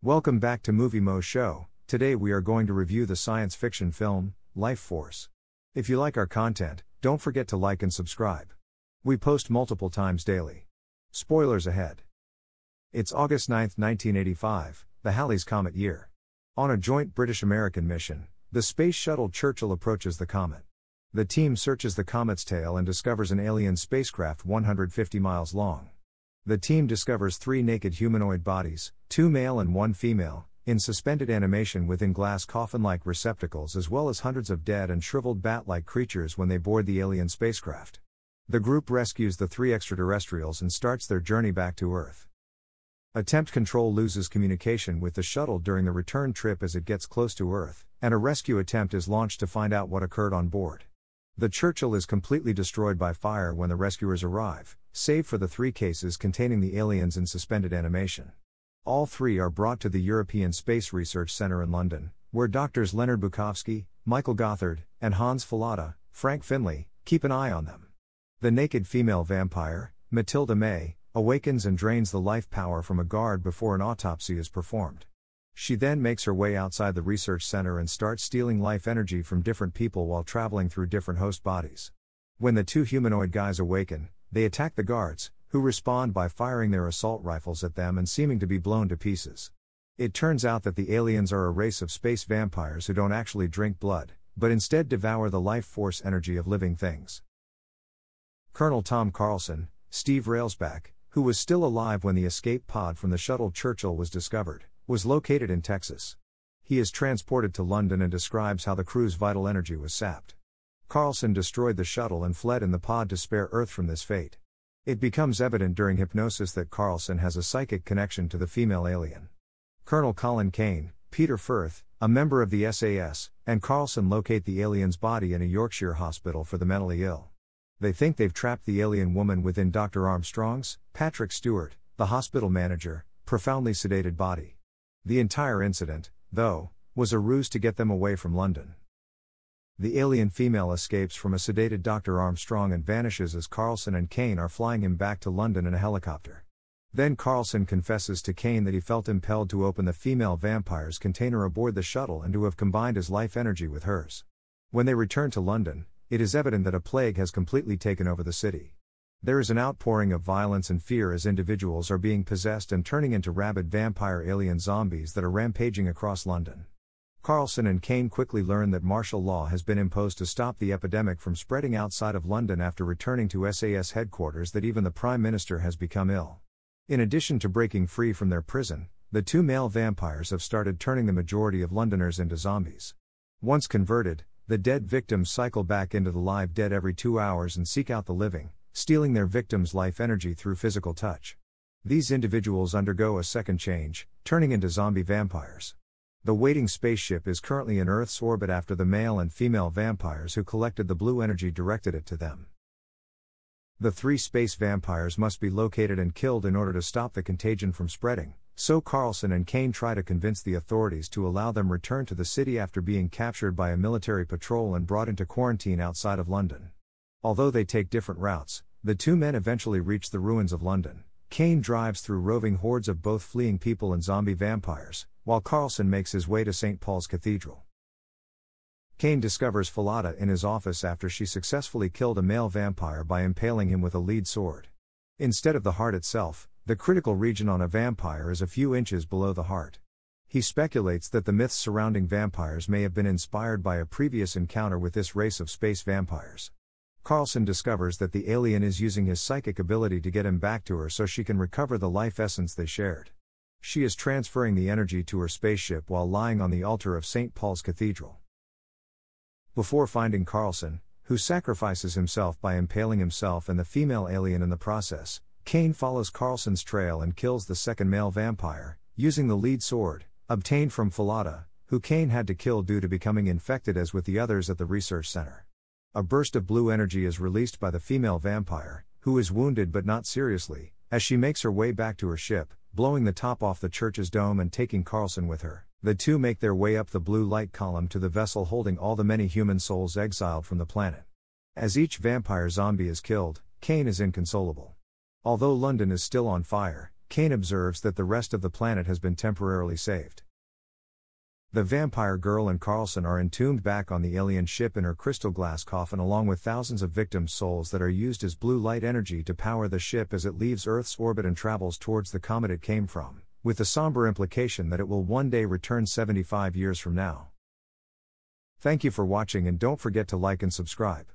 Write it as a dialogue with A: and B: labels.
A: Welcome back to Movie Moshow. Today we are going to review the science fiction film, Life Force. If you like our content, don't forget to like and subscribe. We post multiple times daily. Spoilers ahead. It's August 9, 1985, the Halley's Comet year. On a joint British-American mission, the space shuttle Churchill approaches the comet. The team searches the comet's tail and discovers an alien spacecraft 150 miles long. The team discovers 3 naked humanoid bodies, 2 male and 1 female, in suspended animation within glass coffin-like receptacles, as well as hundreds of dead and shriveled bat-like creatures when they board the alien spacecraft. The group rescues the 3 extraterrestrials and starts their journey back to Earth. Attempt Control loses communication with the shuttle during the return trip as it gets close to Earth, and a rescue attempt is launched to find out what occurred on board. The Churchill is completely destroyed by fire when the rescuers arrive, save for the 3 cases containing the aliens in suspended animation. All 3 are brought to the European Space Research Centre in London, where doctors Leonard Bukovsky, Michael Gothard, and Hans Fallada, Frank Finlay, keep an eye on them. The naked female vampire, Matilda May, awakens and drains the life power from a guard before an autopsy is performed. She then makes her way outside the research center and starts stealing life energy from different people while traveling through different host bodies. When the 2 humanoid guys awaken, they attack the guards, who respond by firing their assault rifles at them and seeming to be blown to pieces. It turns out that the aliens are a race of space vampires who don't actually drink blood, but instead devour the life force energy of living things. Colonel Tom Carlson, Steve Railsback, who was still alive when the escape pod from the shuttle Churchill was discovered, was located in Texas. He is transported to London and describes how the crew's vital energy was sapped. Carlson destroyed the shuttle and fled in the pod to spare Earth from this fate. It becomes evident during hypnosis that Carlson has a psychic connection to the female alien. Colonel Colin Kane, Peter Firth, a member of the SAS, and Carlson locate the alien's body in a Yorkshire hospital for the mentally ill. They think they've trapped the alien woman within Dr. Armstrong's, Patrick Stewart, the hospital manager, profoundly sedated body. The entire incident, though, was a ruse to get them away from London. The alien female escapes from a sedated Dr. Armstrong and vanishes as Carlson and Kane are flying him back to London in a helicopter. Then Carlson confesses to Kane that he felt impelled to open the female vampire's container aboard the shuttle and to have combined his life energy with hers. When they return to London, it is evident that a plague has completely taken over the city. There is an outpouring of violence and fear as individuals are being possessed and turning into rabid vampire alien zombies that are rampaging across London. Carlson and Kane quickly learn that martial law has been imposed to stop the epidemic from spreading outside of London after returning to SAS headquarters, that even the Prime Minister has become ill. In addition to breaking free from their prison, the 2 male vampires have started turning the majority of Londoners into zombies. Once converted, the dead victims cycle back into the live dead every 2 hours and seek out the living, stealing their victims' life energy through physical touch. These individuals undergo a second change, turning into zombie vampires. The waiting spaceship is currently in Earth's orbit after the male and female vampires who collected the blue energy directed it to them. The 3 space vampires must be located and killed in order to stop the contagion from spreading, so Carlson and Kane try to convince the authorities to allow them return to the city after being captured by a military patrol and brought into quarantine outside of London. Although they take different routes, the 2 men eventually reach the ruins of London. Kane drives through roving hordes of both fleeing people and zombie vampires, while Carlson makes his way to St. Paul's Cathedral. Kane discovers Fallada in his office after she successfully killed a male vampire by impaling him with a lead sword. Instead of the heart itself, the critical region on a vampire is a few inches below the heart. He speculates that the myths surrounding vampires may have been inspired by a previous encounter with this race of space vampires. Carlson discovers that the alien is using his psychic ability to get him back to her so she can recover the life essence they shared. She is transferring the energy to her spaceship while lying on the altar of St. Paul's Cathedral. Before finding Carlson, who sacrifices himself by impaling himself and the female alien in the process, Kane follows Carlson's trail and kills the second male vampire, using the lead sword, obtained from Fallada, who Kane had to kill due to becoming infected as with the others at the research center. A burst of blue energy is released by the female vampire, who is wounded but not seriously, as she makes her way back to her ship, blowing the top off the church's dome and taking Carlson with her. The 2 make their way up the blue light column to the vessel holding all the many human souls exiled from the planet. As each vampire zombie is killed, Kane is inconsolable. Although London is still on fire, Kane observes that the rest of the planet has been temporarily saved. The vampire girl and Carlson are entombed back on the alien ship in her crystal glass coffin, along with thousands of victims' souls that are used as blue light energy to power the ship as it leaves Earth's orbit and travels towards the comet it came from, with the somber implication that it will one day return 75 years from now. Thank you for watching, and don't forget to like and subscribe.